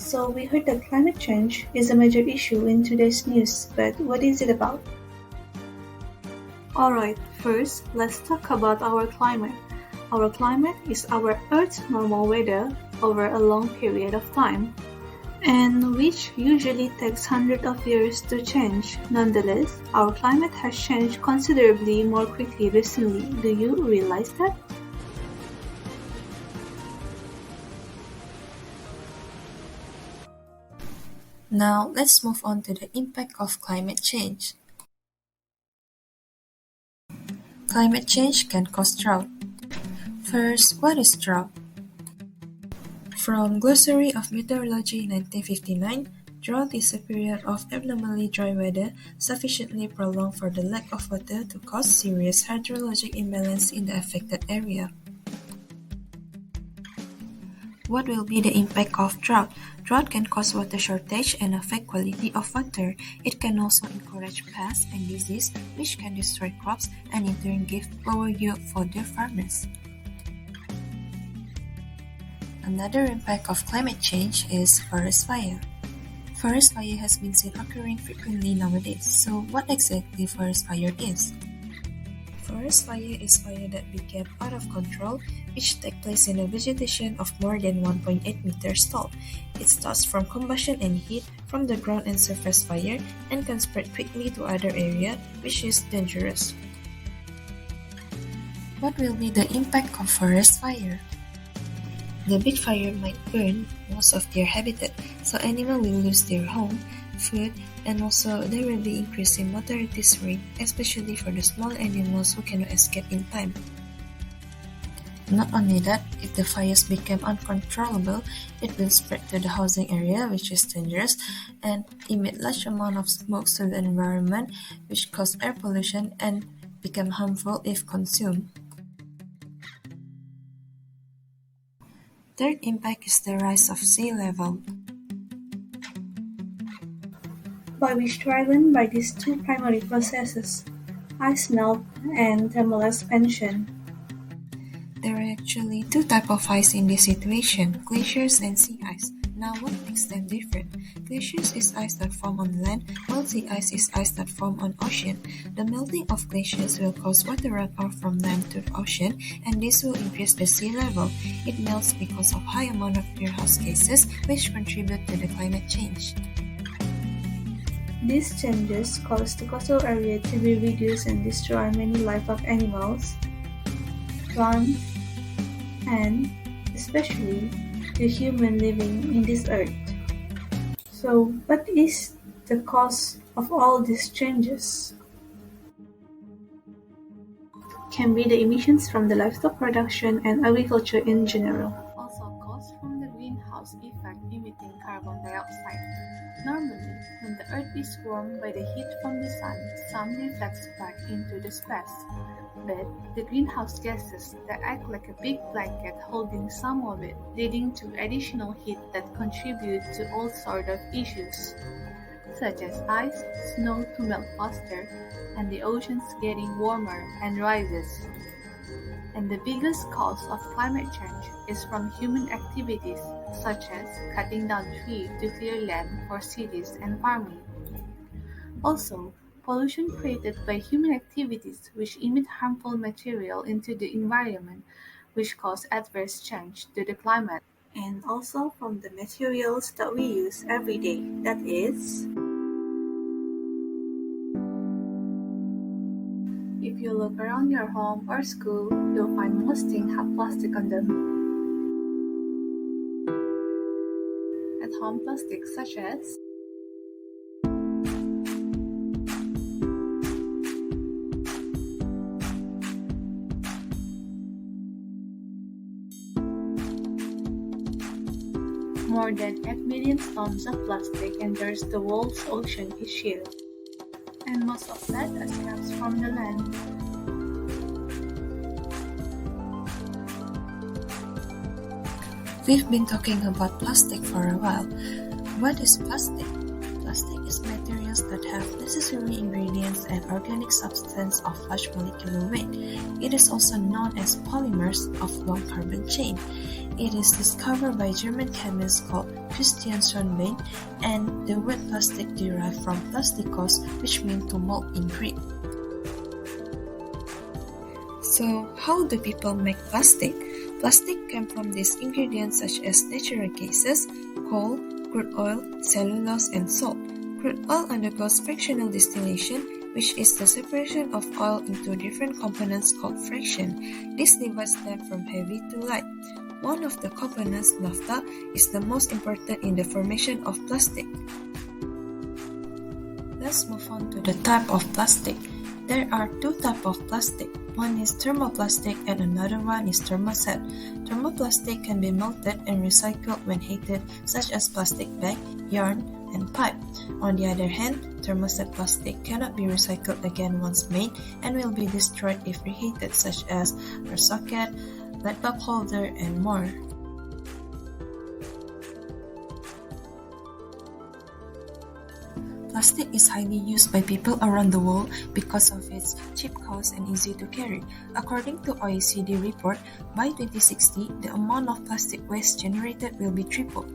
So we heard that climate change is a major issue in today's news, but what is it about? Alright, first let's talk about our climate. Our climate is our Earth's normal weather over a long period of time, and which usually takes hundreds of years to change. Nonetheless, our climate has changed considerably more quickly recently. Do you realize that? Now, let's move on to the impact of climate change. Climate change can cause drought. First, what is drought? From Glossary of Meteorology 1959, drought is a period of abnormally dry weather sufficiently prolonged for the lack of water to cause serious hydrologic imbalance in the affected area. What will be the impact of drought? Drought can cause water shortage and affect quality of water. It can also encourage pests and disease, which can destroy crops and in turn give lower yield for the farmers. Another impact of climate change is forest fire. Forest fire has been seen occurring frequently nowadays. So what exactly forest fire is? Forest fire is fire that became out of control, which takes place in a vegetation of more than 1.8 meters tall. It starts from combustion and heat from the ground and surface fire and can spread quickly to other areas, which is dangerous. What will be the impact of forest fire? The big fire might burn most of their habitat, so animals will lose their home, food, and also there will be increase in mortality rate, especially for the small animals who cannot escape in time. Not only that, if the fires become uncontrollable, it will spread to the housing area, which is dangerous, and emit large amount of smoke to the environment, which cause air pollution and become harmful if consumed. Third impact is the rise of sea level. By which driven by these two primary processes, ice melt and thermal expansion. There are actually two types of ice in this situation, glaciers and sea ice. Now what makes them different? Glaciers is ice that form on land, while sea ice is ice that form on ocean. The melting of glaciers will cause water runoff from land to the ocean, and this will increase the sea level. It melts because of high amount of greenhouse gases, which contribute to the climate change. These changes cause the coastal area to be reduced and destroy many life of animals, plants, and especially the human living in this earth. So, what is the cause of all these changes? Can be the emissions from the livestock production and agriculture in general. Also caused from the greenhouse effect emitting carbon dioxide. Normally, when the earth is warmed by the heat from the sun, some reflects back into the space. But the greenhouse gases that act like a big blanket holding some of it, leading to additional heat that contribute to all sorts of issues, such as ice, snow to melt faster, and the oceans getting warmer and rises. And the biggest cause of climate change is from human activities, such as cutting down trees to clear land for cities and farming. Also, pollution created by human activities which emit harmful material into the environment, which cause adverse change to the climate. And also from the materials that we use every day, that is, if you look around your home or school, you'll find most things have plastic on them. At home plastics such as more than 8 million tons of plastic enters the world's ocean each year, and most of that comes from the land. We've been talking about plastic for a while. What is plastic? Plastic is materials that have necessary ingredients and organic substance of large molecular weight. It is also known as polymers of long carbon chain. It is discovered by German chemist called Christian Schonbein, and the word plastic derived from plastikos, which means to mold in Greek. So, how do people make plastic? Plastic came from these ingredients such as natural gases, coal, crude oil, cellulose, and salt. Crude oil undergoes fractional distillation, which is the separation of oil into different components called fraction. This divides them from heavy to light. One of the components, naphtha, is the most important in the formation of plastic. Let's move on to the type of plastic. There are two types of plastic. One is thermoplastic and another one is thermoset. Thermoplastic can be melted and recycled when heated, such as plastic bag, yarn, and pipe. On the other hand, thermoset plastic cannot be recycled again once made and will be destroyed if reheated, such as a socket, light bulb holder, and more. Plastic is highly used by people around the world because of its cheap cost and easy to carry. According to OECD report, by 2060, the amount of plastic waste generated will be tripled.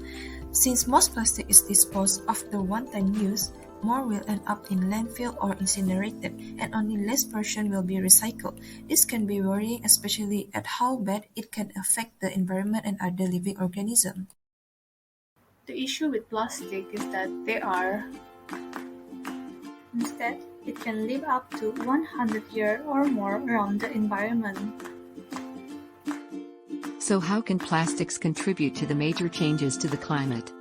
Since most plastic is disposed after one-time use, more will end up in landfill or incinerated, and only less portion will be recycled. This can be worrying, especially at how bad it can affect the environment and other living organisms. The issue with plastic is that instead, it can live up to 100 years or more around the environment. So how can plastics contribute to the major changes to the climate?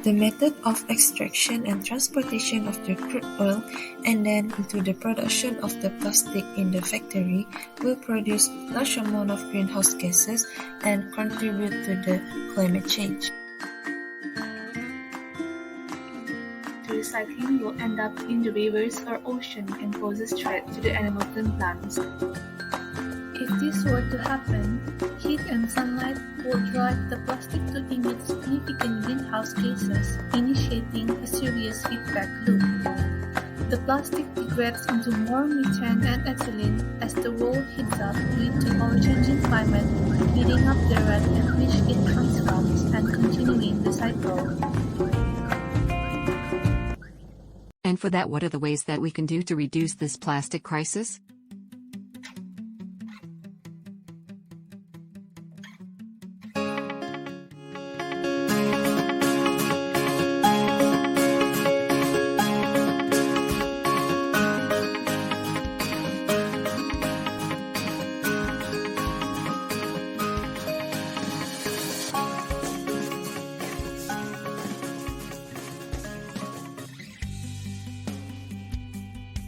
The method of extraction and transportation of the crude oil and then into the production of the plastic in the factory will produce large amount of greenhouse gases and contribute to the climate change. The recycling will end up in the rivers or ocean and poses threat to the animals and plants. If this were to happen, heat and sunlight would drive the plastic to emit significant greenhouse gases, initiating a serious feedback loop. The plastic degrades into more methane and ethylene as the world heats up due to our changing climate, speeding up the rate at which it transforms and continuing the cycle. And for that, what are the ways that we can do to reduce this plastic crisis?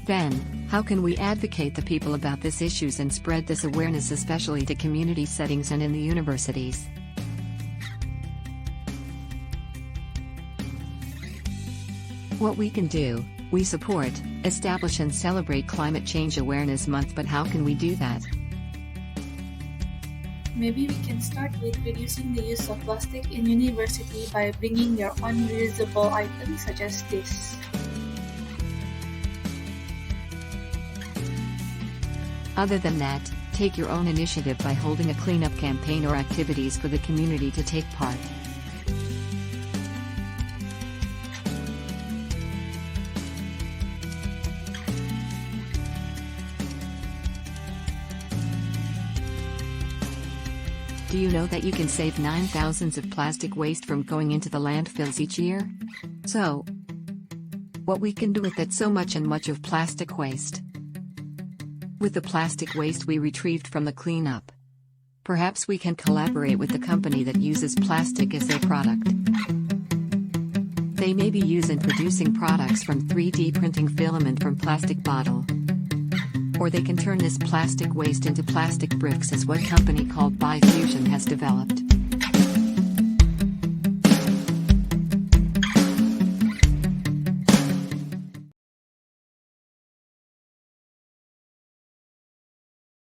Then, how can we advocate the people about these issues and spread this awareness, especially to community settings and in the universities? What we can do, we support, establish and celebrate Climate Change Awareness Month, but how can we do that? Maybe we can start with reducing the use of plastic in university by bringing your own reusable items such as this. Other than that, take your own initiative by holding a cleanup campaign or activities for the community to take part. Do you know that you can save 9,000 of plastic waste from going into the landfills each year? So, what we can do with that so much and much of plastic waste? With the plastic waste we retrieved from the cleanup, perhaps we can collaborate with the company that uses plastic as their product. They may be used in producing products from 3D printing filament from plastic bottle. Or they can turn this plastic waste into plastic bricks, as what company called Bifusion has developed.